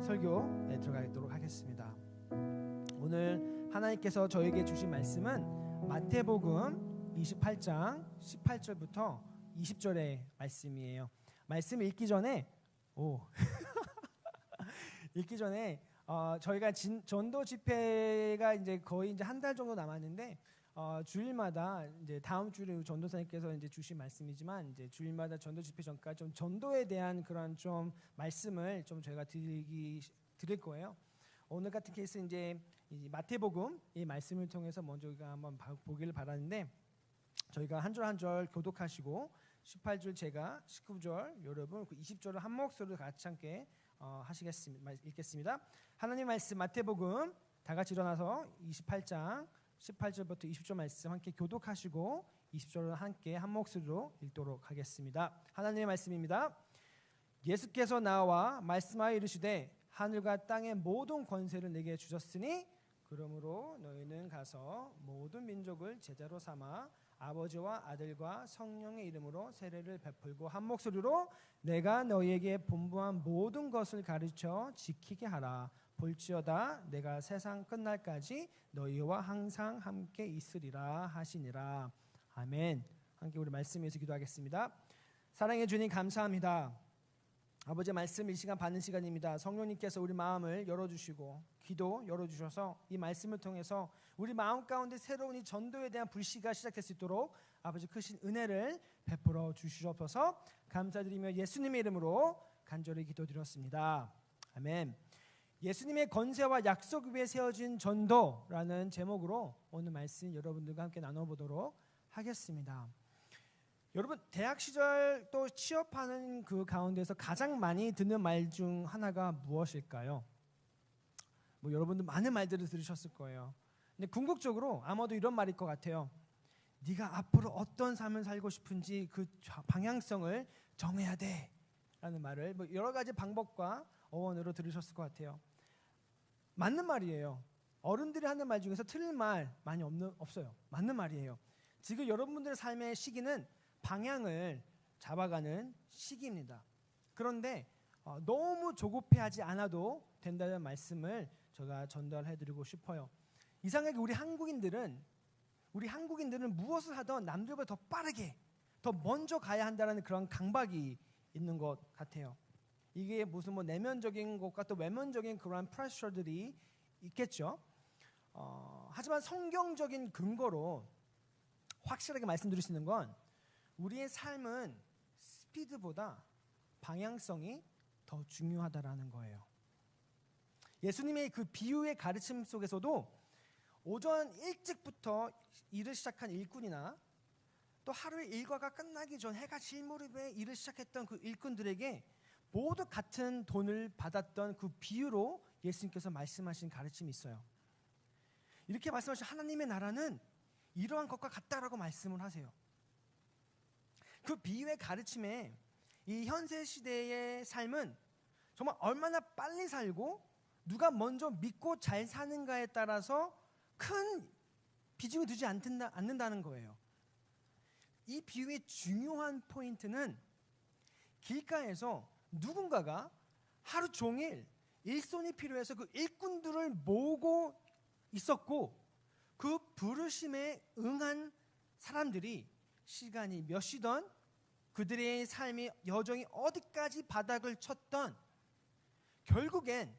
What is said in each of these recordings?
설교에 들어가도록 하겠습니다. 오늘 하나님께서 저에게 주신 말씀은 마태복음 28장 18절부터 20절의 말씀이에요. 말씀 읽기 전에 저희가 전도 집회가 이제 거의 이제 한 달 정도 남았는데 주일마다 이제 다음 주에 전도사님께서 이제 주신 말씀이지만 이제 주일마다 전도 집회 전까지 좀 전도에 대한 그런 좀 말씀을 좀 저희가 드릴 거예요. 오늘 같은 케이스 이제 마태복음 이 말씀을 통해서 먼저 우리가 한번 보기를 바라는데 저희가 한 절 한 절 교독하시고 18절 제가 19절 여러분 20절을 한 목소리로 같이 함께 하시겠습니다. 읽겠습니다. 하나님 말씀 마태복음 다 같이 일어나서 28장 18절부터 20절 말씀 함께 교독하시고 20절을 함께 한 목소리로 읽도록 하겠습니다. 하나님의 말씀입니다. 예수께서 나와 말씀하여 이르시되 하늘과 땅의 모든 권세를 내게 주셨으니 그러므로 너희는 가서 모든 민족을 제자로 삼아 아버지와 아들과 성령의 이름으로 세례를 베풀고 한 목소리로 내가 너희에게 분부한 모든 것을 가르쳐 지키게 하라. 볼지어다 내가 세상 끝날까지 너희와 항상 함께 있으리라 하시니라. 아멘. 함께 우리 말씀에서 기도하겠습니다. 사랑해 주님 감사합니다. 아버지의 말씀 이 시간 받는 시간입니다. 성령님께서 우리 마음을 열어주시고 기도 열어주셔서 이 말씀을 통해서 우리 마음 가운데 새로운 이 전도에 대한 불씨가 시작될 수 있도록 아버지 크신 은혜를 베풀어 주시옵소서. 감사드리며 예수님의 이름으로 간절히 기도드렸습니다. 아멘. 예수님의 권세와 약속 위에 세워진 전도라는 제목으로 오늘 말씀 여러분들과 함께 나눠보도록 하겠습니다. 여러분 대학 시절 또 취업하는 그 가운데서 가장 많이 듣는 말 중 하나가 무엇일까요? 여러분들 많은 말들을 들으셨을 거예요. 근데 궁극적으로 아마도 이런 말일 것 같아요. 네가 앞으로 어떤 삶을 살고 싶은지 그 방향성을 정해야 돼 라는 말을 여러 가지 방법과 어원으로 들으셨을 것 같아요. 맞는 말이에요. 어른들이 하는 말 중에서 틀린 말 많이 없어요. 맞는 말이에요. 지금 여러분들의 삶의 시기는 방향을 잡아가는 시기입니다. 그런데 너무 조급해하지 않아도 된다는 말씀을 제가 전달해드리고 싶어요. 이상하게 우리 한국인들은 무엇을 하든 남들보다 더 빠르게 더 먼저 가야 한다는 그런 강박이 있는 것 같아요. 이게 무슨 내면적인 것과 또 외면적인 그런 프레셔들이 있겠죠. 하지만 성경적인 근거로 확실하게 말씀드릴 수 있는 건 우리의 삶은 스피드보다 방향성이 더 중요하다라는 거예요. 예수님의 그 비유의 가르침 속에서도 오전 일찍부터 일을 시작한 일꾼이나 또 하루의 일과가 끝나기 전 해가 질 무렵에 일을 시작했던 그 일꾼들에게 모두 같은 돈을 받았던 그 비유로 예수님께서 말씀하신 가르침이 있어요. 이렇게 말씀하신 하나님의 나라는 이러한 것과 같다라고 말씀을 하세요. 그 비유의 가르침에 이 현세 시대의 삶은 정말 얼마나 빨리 살고 누가 먼저 믿고 잘 사는가에 따라서 큰 비중이 두지 않는다는 거예요. 이 비유의 중요한 포인트는 길가에서 누군가가 하루 종일 일손이 필요해서 그 일꾼들을 모으고 있었고 그 부르심에 응한 사람들이 시간이 몇 시든 그들의 삶의 여정이 어디까지 바닥을 쳤던 결국엔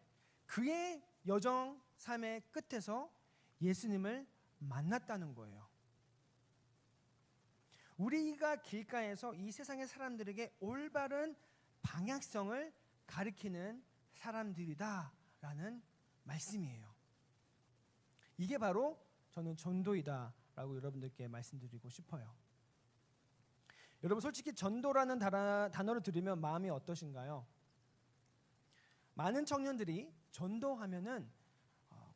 그의 여정 삶의 끝에서 예수님을 만났다는 거예요. 우리가 길가에서 이 세상의 사람들에게 올바른 방향성을 가리키는 사람들이다라는 말씀이에요. 이게 바로 저는 전도이다라고 여러분들께 말씀드리고 싶어요. 여러분 솔직히 전도라는 단어를 들으면 마음이 어떠신가요? 많은 청년들이 전도하면은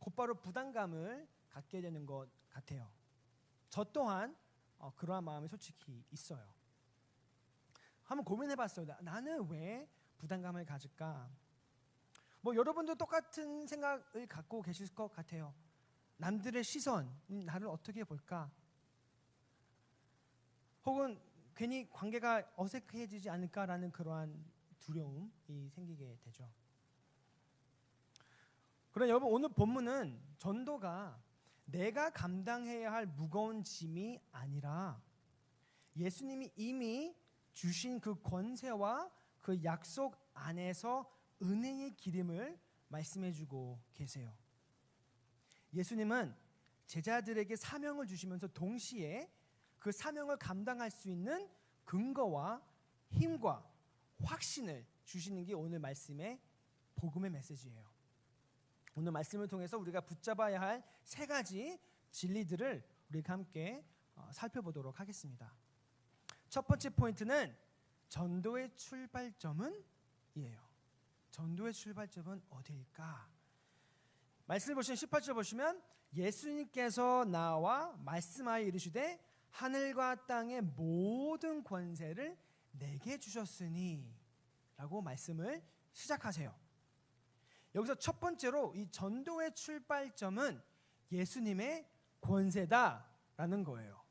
곧바로 부담감을 갖게 되는 것 같아요. 저 또한 그러한 마음이 솔직히 있어요. 한번 고민해봤어요. 나는 왜 부담감을 가질까? 여러분도 똑같은 생각을 갖고 계실 것 같아요. 남들의 시선, 나를 어떻게 볼까? 혹은 괜히 관계가 어색해지지 않을까라는 그러한 두려움이 생기게 되죠. 그럼 여러분, 오늘 본문은 전도가 내가 감당해야 할 무거운 짐이 아니라 예수님이 이미 주신 그 권세와 그 약속 안에서 은혜의 기름을 말씀해주고 계세요. 예수님은 제자들에게 사명을 주시면서 동시에 그 사명을 감당할 수 있는 근거와 힘과 확신을 주시는 게 오늘 말씀의 복음의 메시지예요. 오늘 말씀을 통해서 우리가 붙잡아야 할 세 가지 진리들을 우리가 함께 살펴보도록 하겠습니다. 첫 번째 포인트는 전도의 출발점은 이에요. 전도의 출발점은 어디일까? 말씀을 보시면 18절 보시면 예수님께서 나와 말씀하여 이르시되 하늘과 땅의 모든 권세를 내게 주셨으니 라고 말씀을 시작하세요. 여기서 첫 번째로 이 전도의 출발점은 예수님의 권세다라는 거예요.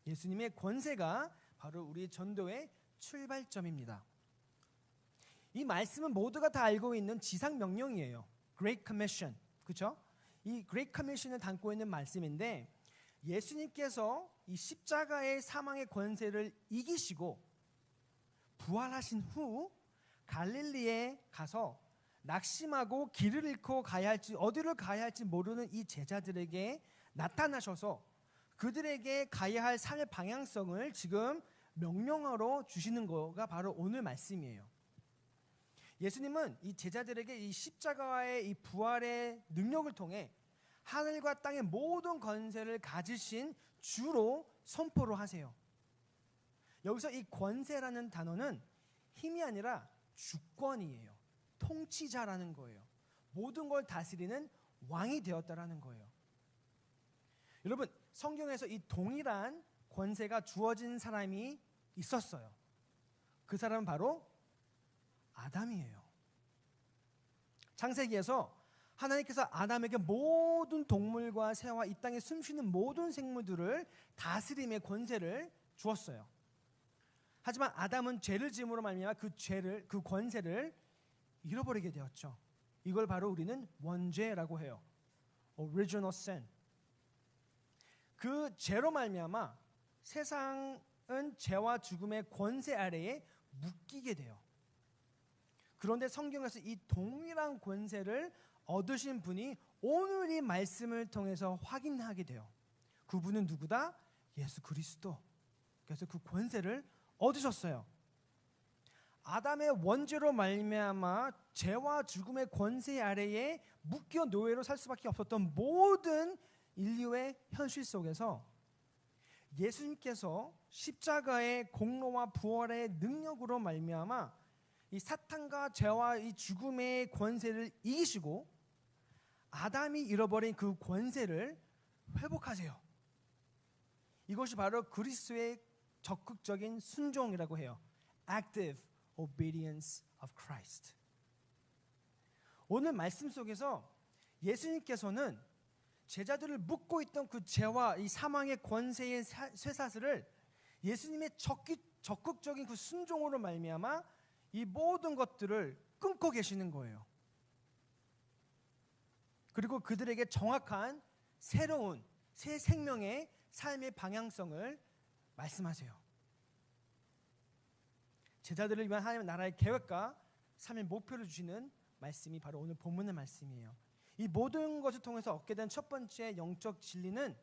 예수님의 권세가 바로 우리 전도의 출발점입니다. 이 말씀은 모두가 다 알고 있는 지상 명령이에요. Great Commission, 그렇죠? 이 Great Commission을 담고 있는 말씀인데 예수님께서 이 십자가의 사망의 권세를 이기시고 부활하신 후 갈릴리에 가서 낙심하고 길을 잃고 가야 할지 어디를 가야 할지 모르는 이 제자들에게 나타나셔서 그들에게 가야 할 삶의 방향성을 지금 명령어로 주시는 거가 바로 오늘 말씀이에요. 예수님은 이 제자들에게 이 십자가의 이 부활의 능력을 통해 하늘과 땅의 모든 권세를 가지신 주로 선포를 하세요. 여기서 이 권세라는 단어는 힘이 아니라 주권이에요. 통치자라는 거예요. 모든 걸 다스리는 왕이 되었다라는 거예요. 여러분, 성경에서 이 동일한 권세가 주어진 사람이 있었어요. 그 사람은 바로 아담이에요. 창세기에서 하나님께서 아담에게 모든 동물과 새와 이 땅에 숨쉬는 모든 생물들을 다스림의 권세를 주었어요. 하지만 아담은 죄를 지음으로 말미암아 그 권세를 잃어버리게 되었죠. 이걸 바로 우리는 원죄라고 해요. Original sin. 그 죄로 말미암아 세상은 죄와 죽음의 권세 아래에 묶이게 돼요. 그런데 성경에서 이 동일한 권세를 얻으신 분이 오늘 이 말씀을 통해서 확인하게 돼요. 그분은 누구다? 예수 그리스도. 그래서 그 권세를 얻으셨어요. 아담의 원죄로 말미암아 죄와 죽음의 권세 아래에 묶여 노예로 살 수밖에 없었던 모든 인류의 현실 속에서 예수님께서 십자가의 공로와 부활의 능력으로 말미암아 이 사탄과 죄와 이 죽음의 권세를 이기시고 아담이 잃어버린 그 권세를 회복하세요. 이것이 바로 그리스도의 적극적인 순종이라고 해요. Active obedience of Christ. 오늘 말씀 속에서 예수님께서는 제자들을 묶고 있던 그 죄와 이 사망의 권세의 쇠사슬을 예수님의 적극적인 그 순종으로 말미암아 이 모든 것들을 끊고 계시는 거예요. 그리고 그들에게 정확한 새로운 새 생명의 삶의 방향성을 말씀하세요. 제자들을 위한 하나님의 나라의 계획과 삶의 목표를 주시는 말씀이 바로 오늘 본문의 말씀이에요. 이 모든 것을 통해서 얻게 된 첫 번째 영적 진리는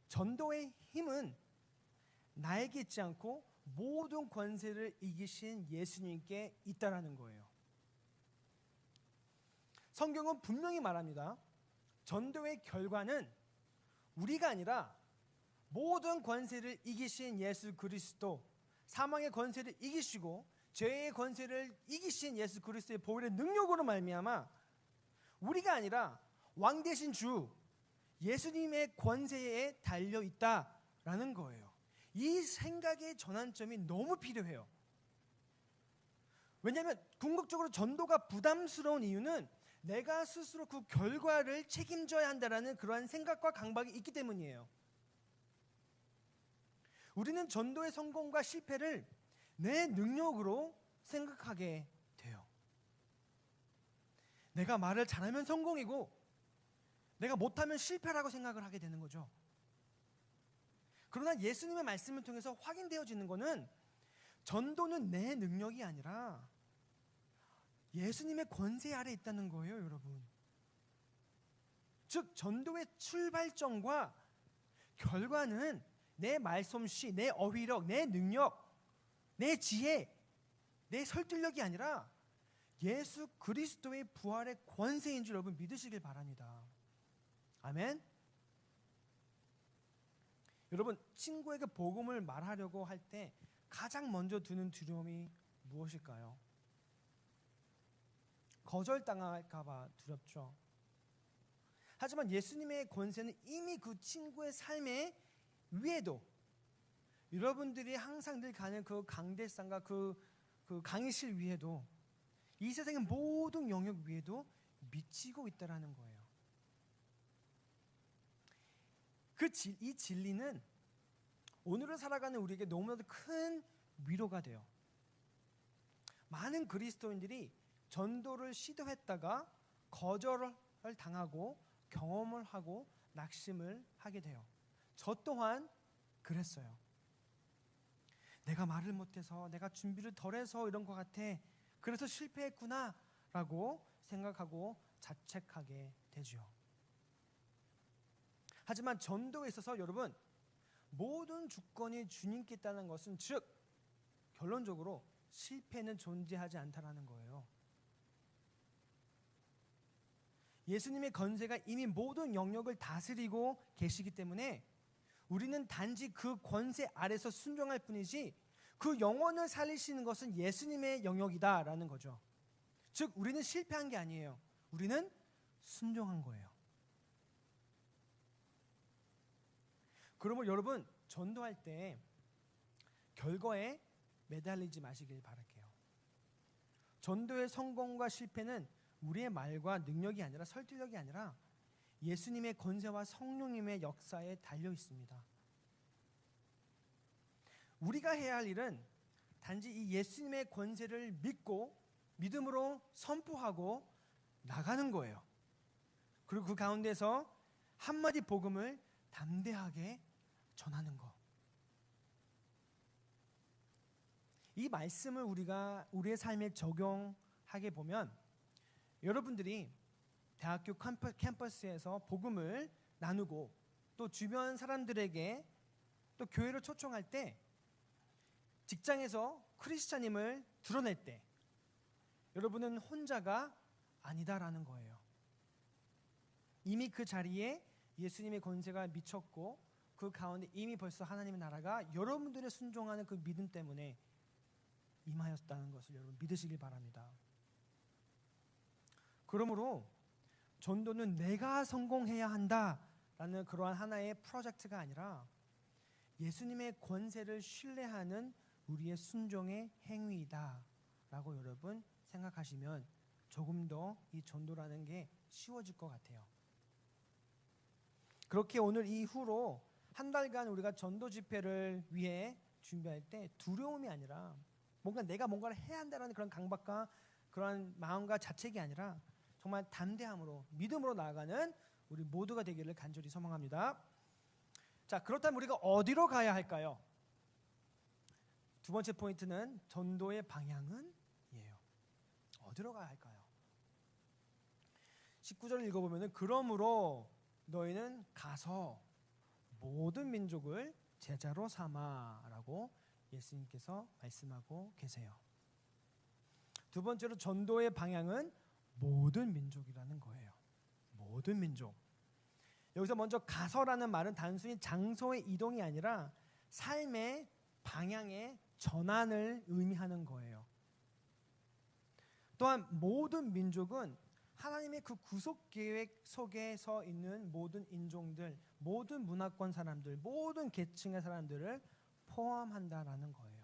전도의 힘은 나에게 있지 않고 모든 권세를 이기신 예수님께 있다라는 거예요. 성경은 분명히 말합니다. 전도의 결과는 우리가 아니라 모든 권세를 이기신 예수 그리스도, 사망의 권세를 이기시고 죄의 권세를 이기신 예수 그리스도의 보혈의 능력으로 말미암아 우리가 아니라 왕 되신 주 예수님의 권세에 달려 있다라는 거예요. 이 생각의 전환점이 너무 필요해요. 왜냐하면 궁극적으로 전도가 부담스러운 이유는 내가 스스로 그 결과를 책임져야 한다라는 그러한 생각과 강박이 있기 때문이에요. 우리는 전도의 성공과 실패를 내 능력으로 생각하게 돼요. 내가 말을 잘하면 성공이고 내가 못하면 실패라고 생각을 하게 되는 거죠. 그러나 예수님의 말씀을 통해서 확인되어지는 것은 전도는 내 능력이 아니라 예수님의 권세 아래 있다는 거예요, 여러분. 즉 전도의 출발점과 결과는 내 말솜씨, 내 어휘력, 내 능력, 내 지혜, 내 설득력이 아니라 예수 그리스도의 부활의 권세인 줄 여러분 믿으시길 바랍니다. 아멘. 여러분, 친구에게 복음을 말하려고 할 때 가장 먼저 드는 두려움이 무엇일까요? 거절당할까 봐 두렵죠. 하지만 예수님의 권세는 이미 그 친구의 삶의 위에도, 여러분들이 항상 늘 가는 그 강대상과 그 강의실 위에도, 이 세상의 모든 영역 위에도 미치고 있다라는 거예요. 이 진리는 오늘을 살아가는 우리에게 너무나도 큰 위로가 돼요. 많은 그리스도인들이 전도를 시도했다가 거절을 당하고 경험을 하고 낙심을 하게 돼요. 저 또한 그랬어요. 내가 말을 못해서, 내가 준비를 덜해서 이런 것 같아, 그래서 실패했구나 라고 생각하고 자책하게 되죠. 하지만 전도에 있어서 여러분, 모든 주권이 주님께 있다는 것은, 즉 결론적으로 실패는 존재하지 않다라는 거예요. 예수님의 권세가 이미 모든 영역을 다스리고 계시기 때문에 우리는 단지 그 권세 아래서 순종할 뿐이지, 그 영혼을 살리시는 것은 예수님의 영역이다라는 거죠. 즉 우리는 실패한 게 아니에요. 우리는 순종한 거예요. 그러면 여러분, 전도할 때 결과에 매달리지 마시길 바랄게요. 전도의 성공과 실패는 우리의 말과 능력이 아니라, 설득력이 아니라 예수님의 권세와 성령님의 역사에 달려 있습니다. 우리가 해야 할 일은 단지 이 예수님의 권세를 믿고 믿음으로 선포하고 나가는 거예요. 그리고 그 가운데서 한마디 복음을 담대하게 전하는 것. 이 말씀을 우리가 우리의 삶에 적용하게 보면, 여러분들이 대학교 캠퍼스에서 복음을 나누고 또 주변 사람들에게 또 교회를 초청할 때, 직장에서 크리스찬임을 드러낼 때 여러분은 혼자가 아니다라는 거예요. 이미 그 자리에 예수님의 권세가 미쳤고 그 가운데 이미 벌써 하나님의 나라가 여러분들의 순종하는 그 믿음 때문에 임하였다는 것을 여러분 믿으시길 바랍니다. 그러므로 전도는 내가 성공해야 한다라는 그러한 하나의 프로젝트가 아니라 예수님의 권세를 신뢰하는 우리의 순종의 행위이다라고 여러분 생각하시면 조금 더 이 전도라는 게 쉬워질 것 같아요. 그렇게 오늘 이후로 한 달간 우리가 전도 집회를 위해 준비할 때 두려움이 아니라, 내가 뭔가를 해야 한다는 그런 강박과 그런 마음과 자책이 아니라 정말 담대함으로 믿음으로 나아가는 우리 모두가 되기를 간절히 소망합니다. 자, 그렇다면 우리가 어디로 가야 할까요? 두 번째 포인트는 전도의 방향은 이에요. 어디로 가야 할까요? 19절을 읽어보면, 그러므로 너희는 가서 모든 민족을 제자로 삼아라고 예수님께서 말씀하고 계세요. 두 번째로 전도의 방향은 모든 민족이라는 거예요. 모든 민족. 여기서 먼저 가서라는 말은 단순히 장소의 이동이 아니라 삶의 방향의 전환을 의미하는 거예요. 또한 모든 민족은 하나님의 그 구속 계획 속에서 있는 모든 인종들, 모든 문화권 사람들, 모든 계층의 사람들을 포함한다라는 거예요.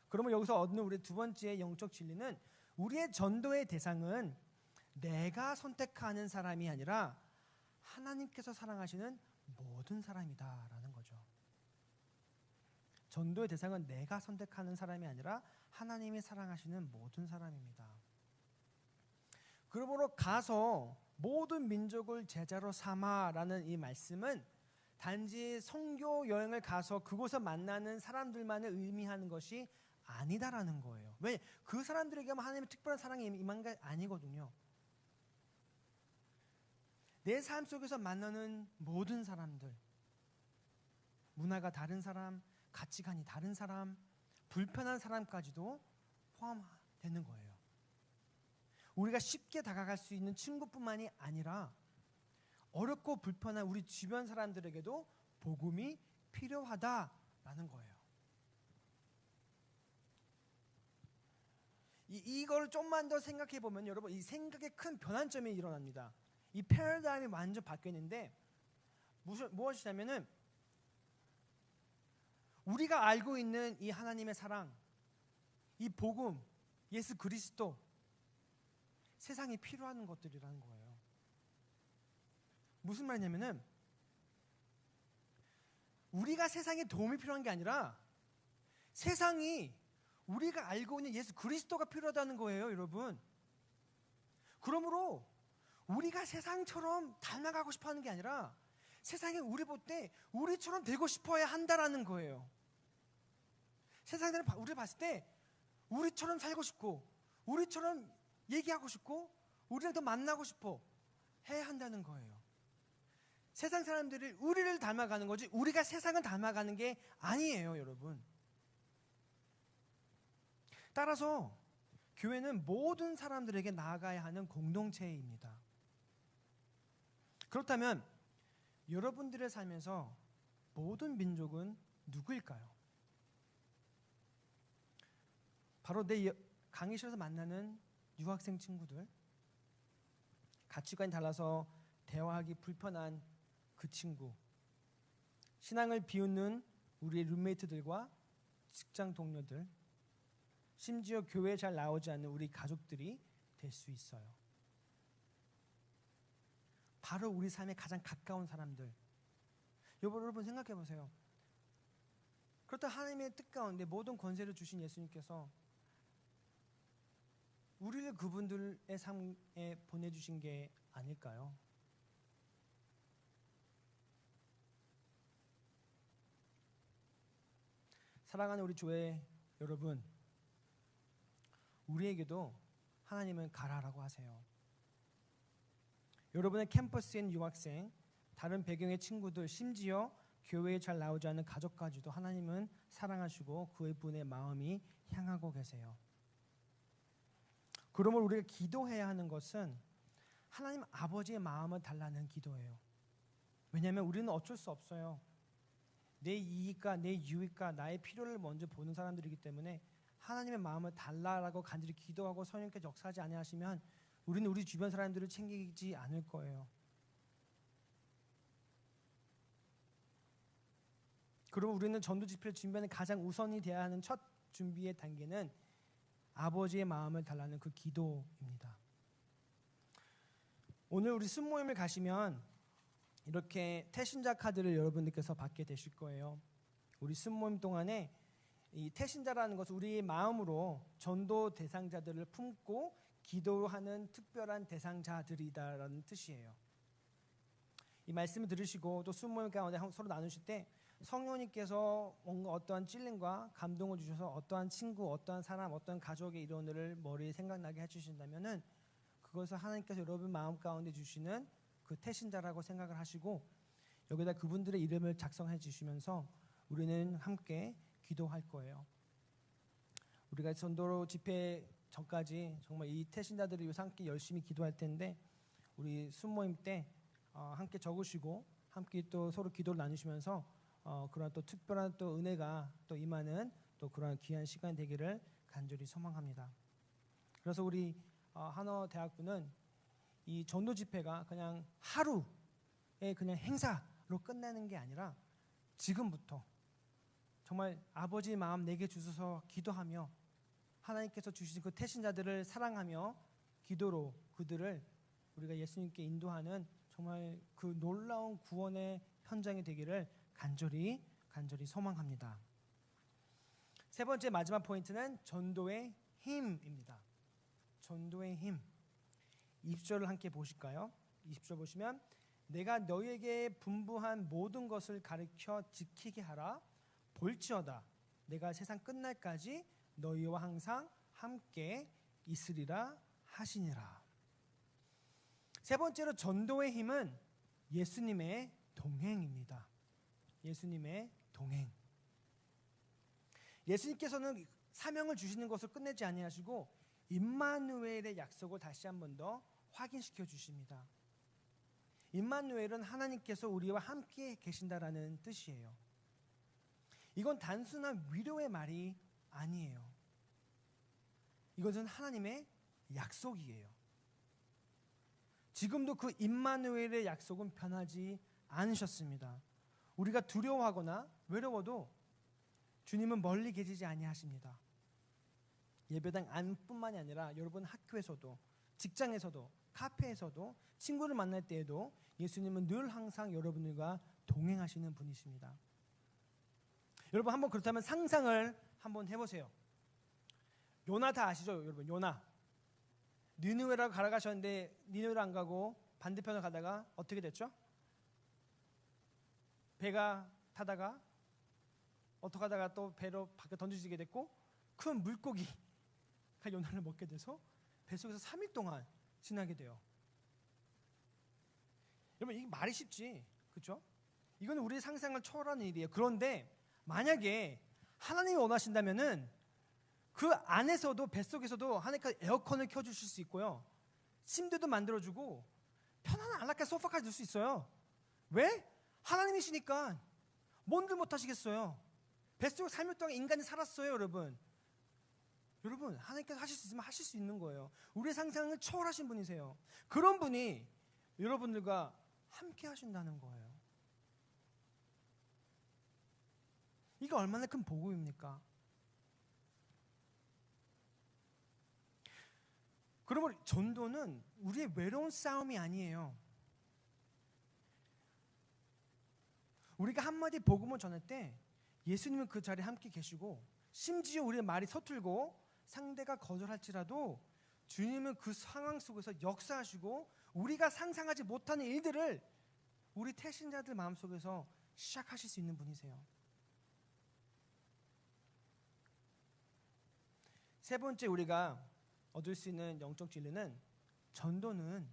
그러면 여기서 얻는 우리 두 번째 영적 진리는, 우리의 전도의 대상은 내가 선택하는 사람이 아니라 하나님께서 사랑하시는 모든 사람이다라는 거죠. 전도의 대상은 내가 선택하는 사람이 아니라 하나님이 사랑하시는 모든 사람입니다. 그러므로 가서 모든 민족을 제자로 삼아라는 이 말씀은 단지 선교 여행을 가서 그곳에 만나는 사람들만을 의미하는 것이 아니다라는 거예요. 왜? 그 사람들에게만 하나님의 특별한 사랑이 임한 게 아니거든요. 내 삶 속에서 만나는 모든 사람들, 문화가 다른 사람, 가치관이 다른 사람, 불편한 사람까지도 포함되는 거예요. 우리가 쉽게 다가갈 수 있는 친구뿐만이 아니라 어렵고 불편한 우리 주변 사람들에게도 복음이 필요하다라는 거예요. 이걸 좀만 더 생각해 보면 여러분, 이 생각에 큰 변환점이 일어납니다. 이 패러다임이 완전 바뀌었는데 무엇이냐면은 우리가 알고 있는 이 하나님의 사랑, 이 복음, 예수 그리스도, 세상이 필요한 것들이라는 거예요. 무슨 말이냐면은 우리가 세상에 도움이 필요한 게 아니라 세상이 우리가 알고 있는 예수 그리스도가 필요하다는 거예요, 여러분. 그러므로 우리가 세상처럼 닮아가고 싶어 하는 게 아니라 세상에 우리 볼 때 우리처럼 되고 싶어야 한다라는 거예요. 세상들은 우리를 봤을 때 우리처럼 살고 싶고 우리처럼 얘기하고 싶고 우리를 더 만나고 싶어 해야 한다는 거예요. 세상 사람들이 우리를 닮아가는 거지 우리가 세상을 닮아가는 게 아니에요, 여러분. 따라서 교회는 모든 사람들에게 나아가야 하는 공동체입니다. 그렇다면 여러분들의 삶에서 모든 민족은 누구일까요? 바로 내 강의실에서 만나는 유학생 친구들, 가치관이 달라서 대화하기 불편한 그 친구, 신앙을 비웃는 우리의 룸메이트들과 직장 동료들, 심지어 교회에 잘 나오지 않는 우리 가족들이 될 수 있어요. 바로 우리 삶에 가장 가까운 사람들. 여러분 생각해 보세요. 그렇다 하나님의 뜻 가운데 모든 권세를 주신 예수님께서 우리를 그분들의 삶에 보내주신 게 아닐까요? 사랑하는 우리 교회 여러분, 우리에게도 하나님은 가라라고 하세요. 여러분의 캠퍼스에 있는 유학생, 다른 배경의 친구들, 심지어 교회에 잘 나오지 않는 가족까지도 하나님은 사랑하시고 그분의 마음이 향하고 계세요. 그러므로 우리가 기도해야 하는 것은 하나님 아버지의 마음을 달라는 기도예요. 왜냐하면 우리는 어쩔 수 없어요. 내 이익과 내 유익과 나의 필요를 먼저 보는 사람들이기 때문에 하나님의 마음을 달라라고 간절히 기도하고 성령께서 역사하지 아니하시면 우리는 우리 주변 사람들을 챙기지 않을 거예요. 그러면 우리는 전도 집회를 준비하는 가장 우선이 되어야 하는 첫 준비의 단계는 아버지의 마음을 달라는 그 기도입니다. 오늘 우리 순모임을 가시면 이렇게 태신자 카드를 여러분들께서 받게 되실 거예요. 우리 순모임 동안에 이 태신자라는 것은 우리의 마음으로 전도 대상자들을 품고 기도하는 특별한 대상자들이다라는 뜻이에요. 이 말씀을 들으시고 또 순모임 가운데 서로 나누실 때 성령님께서 뭔가 어떠한 찔림과 감동을 주셔서 어떠한 친구, 어떠한 사람, 어떠한 가족의 이론들을 머리에 생각나게 해주신다면은 그것을 하나님께서 여러분 마음 가운데 주시는 그 태신자라고 생각을 하시고 여기다 그분들의 이름을 작성해 주시면서 우리는 함께 기도할 거예요. 우리가 전도 집회 전까지 정말 이 태신자들을 위해서 함께 열심히 기도할 텐데 우리 순모임 때 함께 적으시고 함께 또 서로 기도를 나누시면서 그런 또 특별한 또 은혜가 또 임하는 또 그런 귀한 시간이 되기를 간절히 소망합니다. 그래서 우리 한어대학부는 이 전도 집회가 그냥 하루의 그냥 행사로 끝나는 게 아니라 지금부터 정말 아버지 마음 내게 주셔서 기도하며 하나님께서 주신 그 태신자들을 사랑하며 기도로 그들을 우리가 예수님께 인도하는 정말 그 놀라운 구원의 현장이 되기를 간절히 소망합니다. 세 번째 마지막 포인트는 전도의 힘입니다. 전도의 힘. 20절을 함께 보실까요? 20절 보시면 내가 너희에게 분부한 모든 것을 가르쳐 지키게 하라. 볼지어다 내가 세상 끝날까지 너희와 항상 함께 있으리라 하시니라. 세 번째로 전도의 힘은 예수님의 동행입니다. 예수님의 동행. 예수님께서는 사명을 주시는 것을 끝내지 아니하시고 임마누엘의 약속을 다시 한 번 더 확인시켜 주십니다. 임마누엘은 하나님께서 우리와 함께 계신다라는 뜻이에요. 이건 단순한 위로의 말이 아니에요. 이것은 하나님의 약속이에요. 지금도 그 임마누엘의 약속은 변하지 않으셨습니다. 우리가 두려워하거나 외로워도 주님은 멀리 계시지 아니하십니다. 예배당 안뿐만이 아니라 여러분 학교에서도, 직장에서도, 카페에서도, 친구를 만날 때에도 예수님은 늘 항상 여러분들과 동행하시는 분이십니다. 여러분 한번 그렇다면 상상을 한번 해보세요. 요나 다 아시죠? 여러분 요나 니느웨라고 가라가셨는데 니느웨를 안 가고 반대편을 가다가 어떻게 됐죠? 배가 타다가 어떻게 하다가 또 배로 밖에 던져지게 됐고 큰 물고기가 요나를 먹게 돼서 뱃속에서 3일 동안 지나게 돼요. 여러분 이게 말이 쉽지, 그렇죠? 이건 우리의 상상을 초월하는 일이에요. 그런데 만약에 하나님이 원하신다면은 그 안에서도 뱃속에서도 하나님께서 에어컨을 켜주실 수 있고요, 침대도 만들어주고 편안한 안락한 소파까지 넣을 수 있어요. 왜? 하나님이시니까. 뭔들 못하시겠어요. 뱃속에 3일 동안 인간이 살았어요. 여러분 하나님께서 하실 수 있으면 하실 수 있는 거예요. 우리의 상상을 초월하신 분이세요. 그런 분이 여러분들과 함께 하신다는 거예요. 이게 얼마나 큰 복음입니까? 그러면 전도는 우리의 외로운 싸움이 아니에요. 우리가 한마디 복음을 전할 때 예수님은 그 자리에 함께 계시고, 심지어 우리의 말이 서툴고 상대가 거절할지라도 주님은 그 상황 속에서 역사하시고 우리가 상상하지 못하는 일들을 우리 태신자들 마음속에서 시작하실 수 있는 분이세요. 세 번째 우리가 얻을 수 있는 영적 진리는 전도는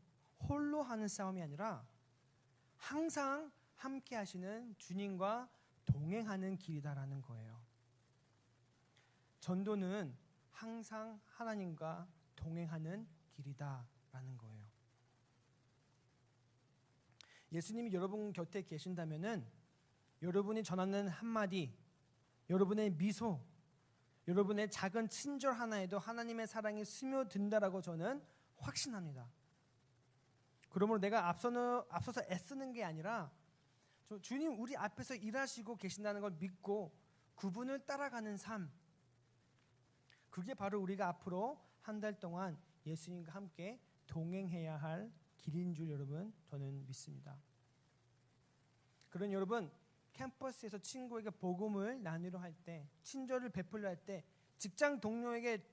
홀로 하는 싸움이 아니라 항상 함께 하시는 주님과 동행하는 길이다라는 거예요. 전도는 항상 하나님과 동행하는 길이다라는 거예요. 예수님이 여러분 곁에 계신다면은 여러분이 전하는 한마디, 여러분의 미소, 여러분의 작은 친절 하나에도 하나님의 사랑이 스며든다라고 저는 확신합니다. 그러므로 내가 앞서서 애쓰는 게 아니라 주님 우리 앞에서 일하시고 계신다는 걸 믿고 그분을 따라가는 삶, 그게 바로 우리가 앞으로 한 달 동안 예수님과 함께 동행해야 할 길인 줄 여러분 저는 믿습니다. 그런 여러분 캠퍼스에서 친구에게 복음을 나누려 할 때, 친절을 베풀려 할 때, 직장 동료에게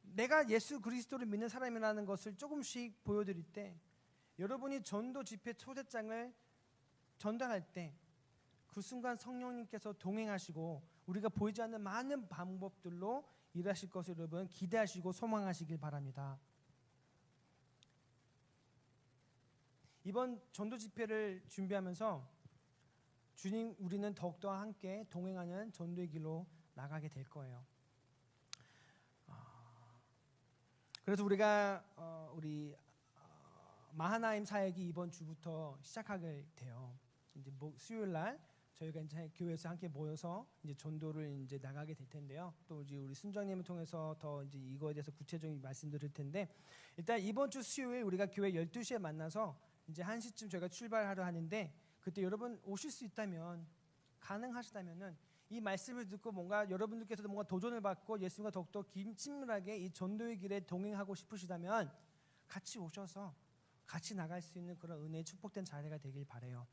내가 예수 그리스도를 믿는 사람이라는 것을 조금씩 보여드릴 때, 여러분이 전도 집회 초대장을 전달할 때 그 순간 성령님께서 동행하시고 우리가 보이지 않는 많은 방법들로 일하실 것을 여러분 기대하시고 소망하시길 바랍니다. 이번 전도 집회를 준비하면서 주님 우리는 더욱더 함께 동행하는 전도의 길로 나가게 될 거예요. 그래서 우리가 우리 마하나임 사역이 이번 주부터 시작하게 돼요. 이제 수요일 날 저희가 이제 교회에서 함께 모여서 이제 전도를 이제 나가게 될 텐데요. 또 이제 우리 순정님을 통해서 더 이제 이거에 대해서 구체적인 말씀드릴 텐데, 일단 이번 주 수요일 우리가 교회 12시에 만나서 이제 1시쯤 저희가 출발하려 하는데, 그때 여러분 오실 수 있다면, 가능하시다면은 이 말씀을 듣고 뭔가 여러분들께서도 뭔가 도전을 받고 예수님과 더욱더 친밀하게 이 전도의 길에 동행하고 싶으시다면 같이 오셔서 같이 나갈 수 있는 그런 은혜의 축복된 자리가 되길 바라요.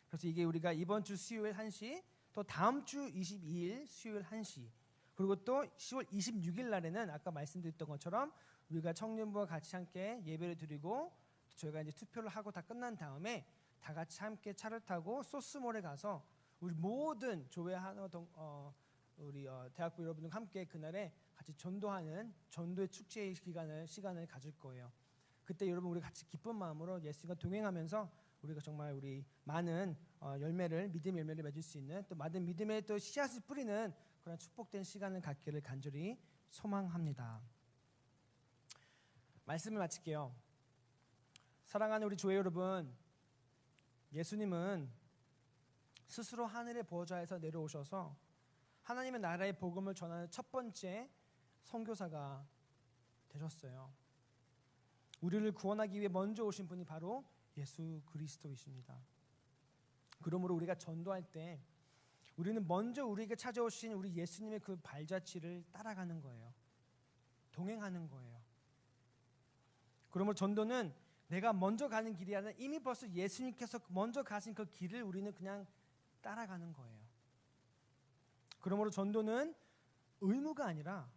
그래서 이게 우리가 이번 주 수요일 1시, 또 다음 주 22일 수요일 1시, 그리고 또 10월 26일 날에는 아까 말씀드렸던 것처럼 우리가 청년부와 같이 함께 예배를 드리고 저희가 이제 투표를 하고 다 끝난 다음에 다 같이 함께 차를 타고 소스몰에 가서 우리 모든 교회 우리 대학부 여러분들과 함께 그날에 같이 전도하는 전도의 축제의 시간을 가질 거예요. 그때 여러분 우리 같이 기쁜 마음으로 예수님과 동행하면서 우리가 정말 우리 많은 믿음 열매를 맺을 수 있는 또 많은 믿음의 또 씨앗을 뿌리는 그런 축복된 시간을 갖기를 간절히 소망합니다. 말씀을 마칠게요. 사랑하는 우리 교회 여러분, 예수님은 스스로 하늘의 보좌에서 내려오셔서 하나님의 나라의 복음을 전하는 첫 번째 선교사가 되셨어요. 우리를 구원하기 위해 먼저 오신 분이 바로 예수 그리스도이십니다. 그러므로 우리가 전도할 때 우리는 먼저 우리에게 찾아오신 우리 예수님의 그 발자취를 따라가는 거예요. 동행하는 거예요. 그러므로 전도는 내가 먼저 가는 길이 아니라 이미 벌써 예수님께서 먼저 가신 그 길을 우리는 그냥 따라가는 거예요. 그러므로 전도는 의무가 아니라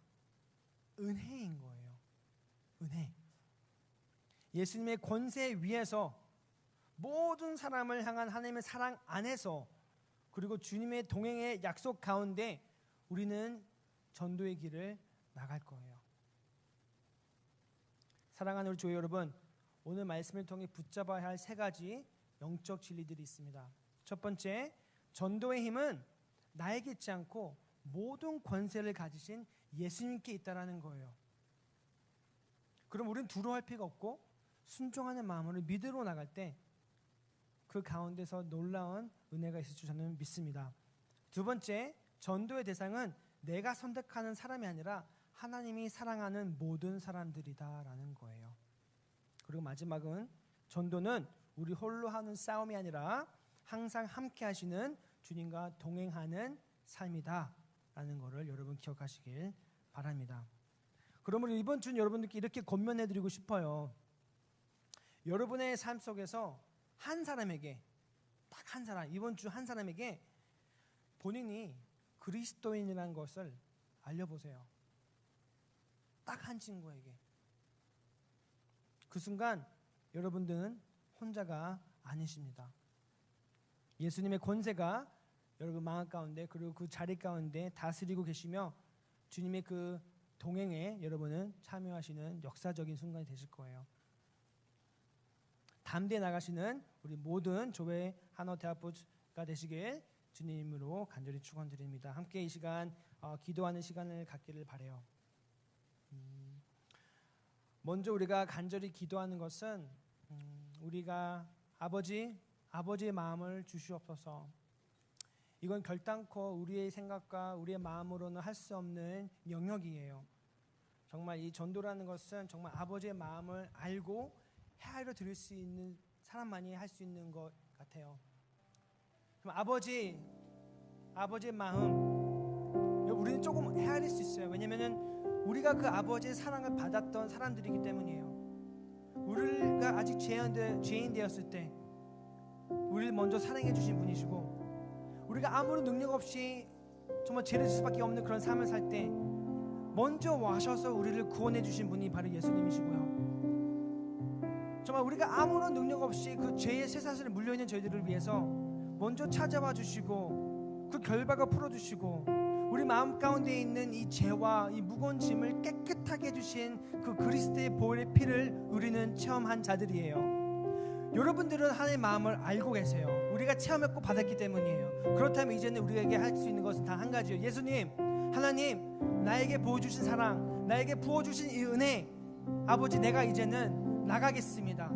은혜인 거예요. 은혜. 예수님의 권세 위에서 모든 사람을 향한 하나님의 사랑 안에서 그리고 주님의 동행의 약속 가운데 우리는 전도의 길을 나갈 거예요. 사랑하는 우리 교회 여러분, 오늘 말씀을 통해 붙잡아야 할 세 가지 영적 진리들이 있습니다. 첫 번째, 전도의 힘은 나에게 있지 않고 모든 권세를 가지신 예수님께 있다라는 거예요. 그럼 우리는 두려워할 필요가 없고 순종하는 마음으로 믿으러 나갈 때 그 가운데서 놀라운 은혜가 있을 줄 저는 믿습니다. 두 번째, 전도의 대상은 내가 선택하는 사람이 아니라 하나님이 사랑하는 모든 사람들이다라는 거예요. 그리고 마지막은 전도는 우리 홀로 하는 싸움이 아니라 항상 함께 하시는 주님과 동행하는 삶이다라는 것을 여러분 기억하시길 바랍니다. 그러므로 이번 주는 여러분들께 이렇게 권면해드리고 싶어요. 여러분의 삶 속에서 한 사람에게, 딱 한 사람, 이번 주 한 사람에게 본인이 그리스도인이라는 것을 알려보세요. 딱 한 친구에게. 그 순간 여러분들은 혼자가 아니십니다. 예수님의 권세가 여러분 마음 가운데 그리고 그 자리 가운데 다스리고 계시며 주님의 그 동행에 여러분은 참여하시는 역사적인 순간이 되실 거예요. 담대히 나가시는 우리 모든 교회 한화대학부가 되시길 주님으로 간절히 축원드립니다. 함께 이 시간 기도하는 시간을 갖기를 바라요. 먼저 우리가 간절히 기도하는 것은 우리가 아버지의 마음을 주시옵소서. 이건 결단코 우리의 생각과 우리의 마음으로는 할 수 없는 영역이에요. 정말 이 전도라는 것은 정말 아버지의 마음을 알고 헤아려 드릴 수 있는 사람만이 할 수 있는 것 같아요. 그럼 아버지의 마음 우리는 조금 헤아릴 수 있어요. 왜냐면은 우리가 그 아버지의 사랑을 받았던 사람들이기 때문이에요. 우리가 아직 죄인 되었을 때 우리를 먼저 사랑해 주신 분이시고 우리가 아무런 능력 없이 정말 죄를 질 수밖에 없는 그런 삶을 살 때 먼저 와셔서 우리를 구원해 주신 분이 바로 예수님이시고요. 정말 우리가 아무런 능력 없이 그 죄의 쇠사슬에 물려있는 저희들을 위해서 먼저 찾아와 주시고 그 결박을 풀어주시고 우리 마음 가운데 있는 이 죄와 이 무거운 짐을 깨끗하게 해주신 그 그리스도의 보혈의 피를 우리는 체험한 자들이에요. 여러분들은 하나님의 마음을 알고 계세요. 우리가 체험했고 받았기 때문이에요. 그렇다면 이제는 우리에게 할 수 있는 것은 단 한 가지예요. 예수님, 하나님, 나에게 보여주신 사랑, 나에게 부어주신 이 은혜, 아버지, 내가 이제는 나가겠습니다.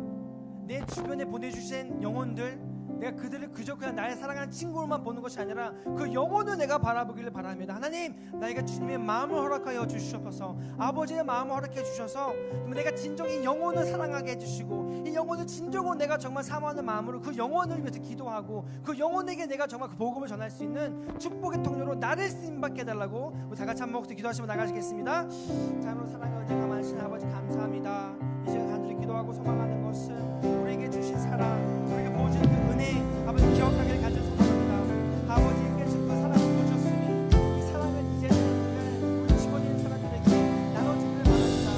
내 주변에 보내주신 영혼들, 내가 그들을 그저 그냥 나의 사랑하는 친구로만 보는 것이 아니라 그 영혼을 내가 바라보기를 바랍니다. 하나님, 나에게 주님의 마음을 허락하여 주시옵소서. 아버지의 마음을 허락해 주셔서 내가 진정히 영혼을 사랑하게 해주시고 이 영혼을 진정으로 내가 정말 사모하는 마음으로 그 영혼을 위해서 기도하고 그 영혼에게 내가 정말 그 복음을 전할 수 있는 축복의 통로로 나를 쓰임받게 해달라고 우리 다 같이 한 목소리 기도하시면 나가시겠습니다. 자, 오늘 사랑하는 은혜가 많으신 아버지 감사합니다. 이제 간절히 기도하고 소망하는 것은 우리에게 주신 사랑, 우리에게 보여준 그 은혜 아버지 기억하기를 간절히 소망합니다. 아버지에게 그 사랑을 보여주셨으니 이 사랑을 이제는 우리 집어지는 사람들에게 나눠주기를 바랍니다.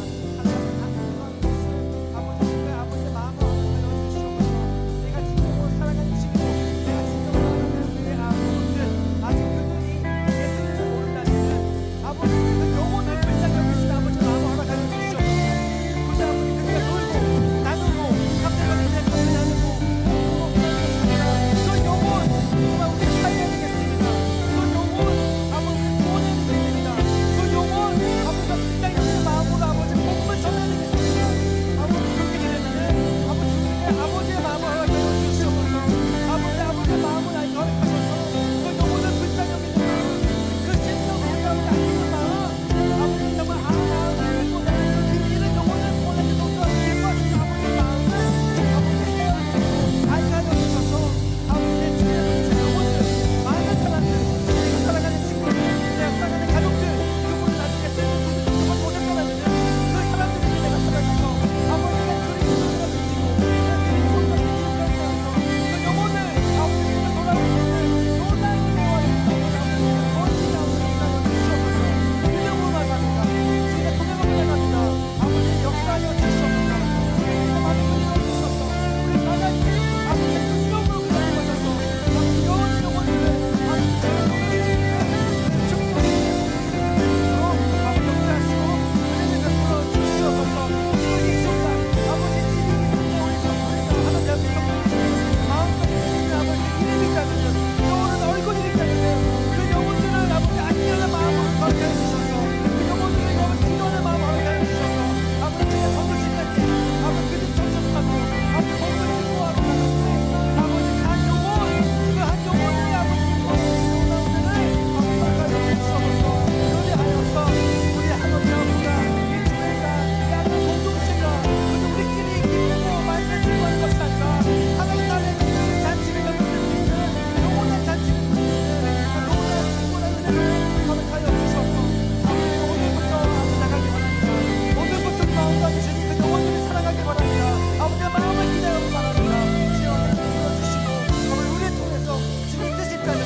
아버지의 마음을 기대하고 바랍니다. 주여 불러주시고 아버지 우리를 통해서 주님 뜻이 있다면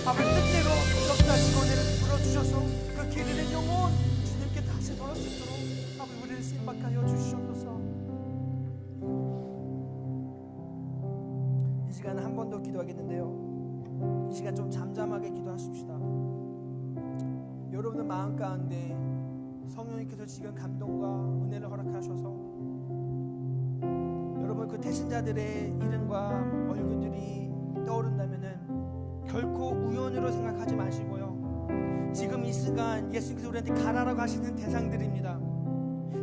아버지 뜻대로 역사하시고 은혜를 불어주셔서 그 길이는 영혼 주님께 다시 돌아올 수 있도록 아버지 우리를 쓰임받게 하여 주시옵소서. 이 시간 한 번 더 기도하겠는데요, 이 시간 좀 잠잠하게 기도하십시다. 여러분의 마음 가운데 성령님께서 지금 감동과 은혜를 허락하셔서 여러분 그 대신자들의 이름과 얼굴들이 떠오른다면은 결코 우연으로 생각하지 마시고요, 지금 이 순간 예수님께서 우리한테 가라라고 하시는 대상들입니다.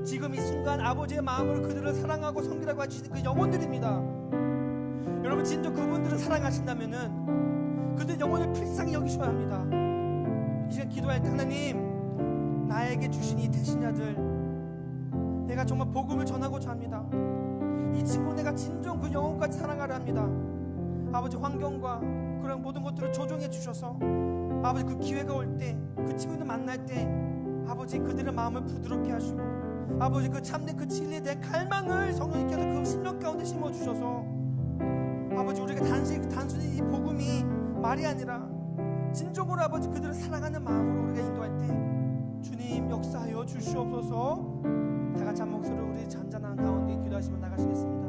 지금 이 순간 아버지의 마음으로 그들을 사랑하고 섬기라고 하시는 그 영혼들입니다. 여러분 진짜 그분들을 사랑하신다면은 그들 영혼을 필상히 여기셔야 합니다. 이 시간 기도할 때 하나님 나에게 주신 이 대신자들 내가 정말 복음을 전하고자 합니다. 이 친구 내가 진정 그 영혼까지 사랑하려 합니다. 아버지 환경과 그런 모든 것들을 조정해 주셔서 아버지 그 기회가 올 때 그 친구들 만날 때 아버지 그들의 마음을 부드럽게 하시고 아버지 그 참된 그 진리에 대한 갈망을 성령님께서 그 심령 가운데 심어주셔서 아버지 우리가 단순히 이 복음이 말이 아니라 진정으로 아버지 그들을 사랑하는 마음으로 우리가 인도할 때 주님 역사하여 주시옵소서. 다 같이 한 목소리로 우리 잔잔한 가운데 기도하시며 나가시겠습니다.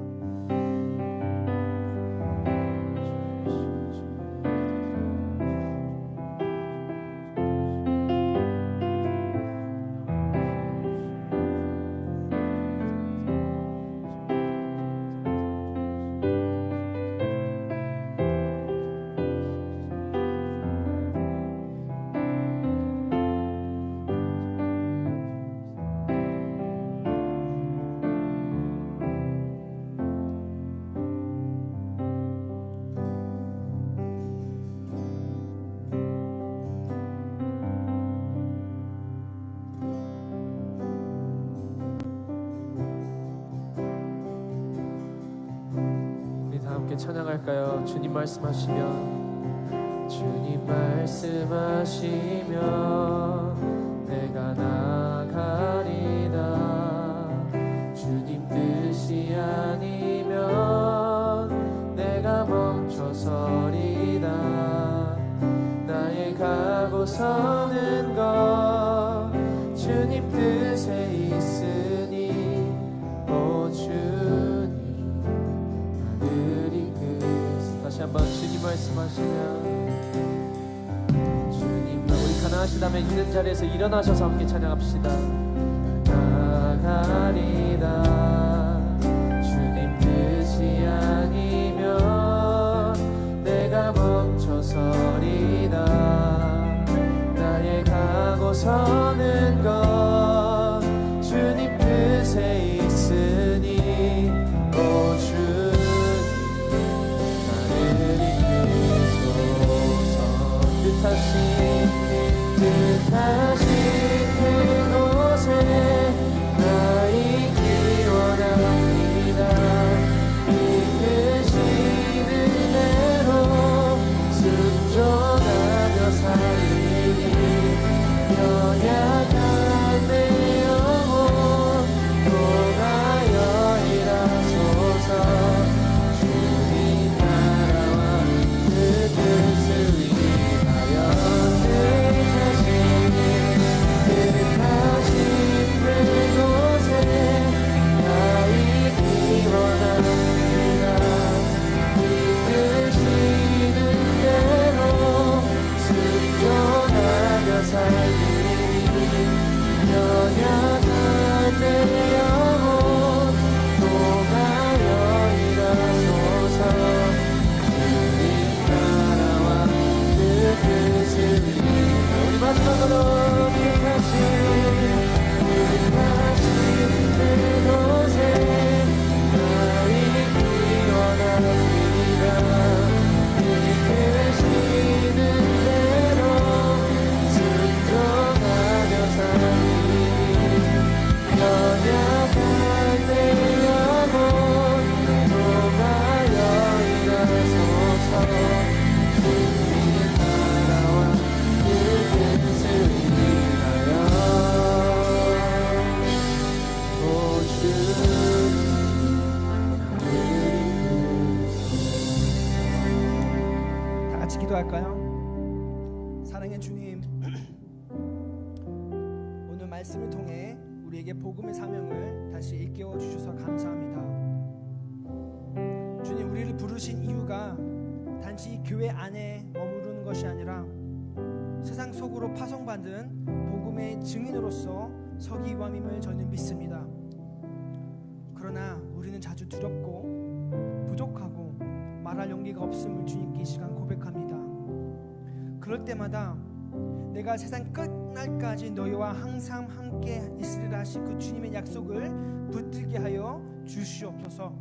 함께 찬양할까요? 주님 말씀하시면 주님 말씀하시면 내가 나가리다. 주님 뜻이 아니면 내가 멈춰서리다. 나의 가고 서는 것 주님 뜻에 있으니 오 주님 다시 한번 주님 말씀하시면 주님 우리 가능하시다면 있는 자리에서 일어나셔서 함께 찬양합시다. 나가리다. 주님 뜻이 아니면 내가 멈춰서리다. 나의 가고 서는 것 주님 뜻에 있으니 오 주님 뜻하신 그곳에 나 있기를 기도할까요? 사랑의 주님, 오늘 말씀을 통해 우리에게 복음의 사명을 다시 일깨워 주셔서 감사합니다. 주님, 우리를 부르신 이유가 단지 이 교회 안에 머무르는 것이 아니라 세상 속으로 파송받은 복음의 증인으로서 서기 위함임을 저는 믿습니다. 그러나 우리는 자주 두렵고 부족하고 말할 용기가 없음을 주님께 이 시간 고백합니다. 그럴 때마다 내가 세상 끝날까지 너희와 항상 함께 있으리라 하신 그 주님의 약속을 붙들게 하여 주시옵소서.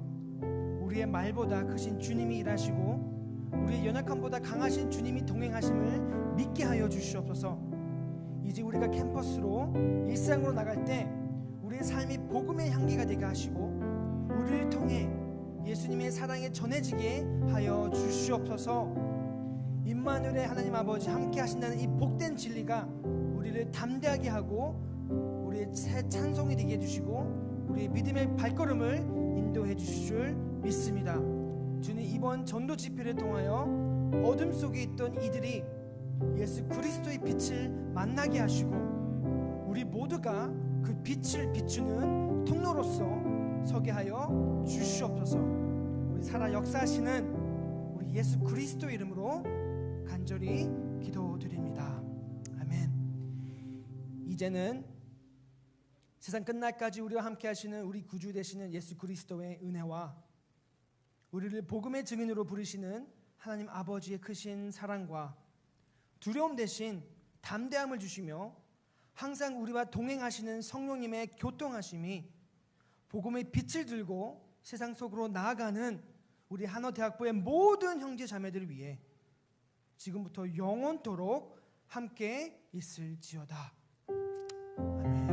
우리의 말보다 크신 주님이 일하시고 우리의 연약함보다 강하신 주님이 동행하심을 믿게 하여 주시옵소서. 이제 우리가 캠퍼스로 일상으로 나갈 때 우리의 삶이 복음의 향기가 되게 하시고 우리를 통해 예수님의 사랑에 전해지게 하여 주시옵소서. 임마누엘의 하나님 아버지 함께 하신다는 이 복된 진리가 우리를 담대하게 하고 우리의 새 찬송이 되게 해주시고 우리의 믿음의 발걸음을 인도해 주실 줄 믿습니다. 주님, 이번 전도 집회를 통하여 어둠 속에 있던 이들이 예수 그리스도의 빛을 만나게 하시고 우리 모두가 그 빛을 비추는 통로로서 서게 하여 주시옵소서. 우리 살아 역사하시는 우리 예수 그리스도 이름으로 간절히 기도드립니다. 아멘. 이제는 세상 끝날까지 우리와 함께 하시는 우리 구주 되시는 예수 그리스도의 은혜와 우리를 복음의 증인으로 부르시는 하나님 아버지의 크신 사랑과 두려움 대신 담대함을 주시며 항상 우리와 동행하시는 성령님의 교통하심이 복음의 빛을 들고 세상 속으로 나아가는 우리 한화대학부의 모든 형제 자매들을 위해 지금부터 영원토록 함께 있을지어다. 아멘.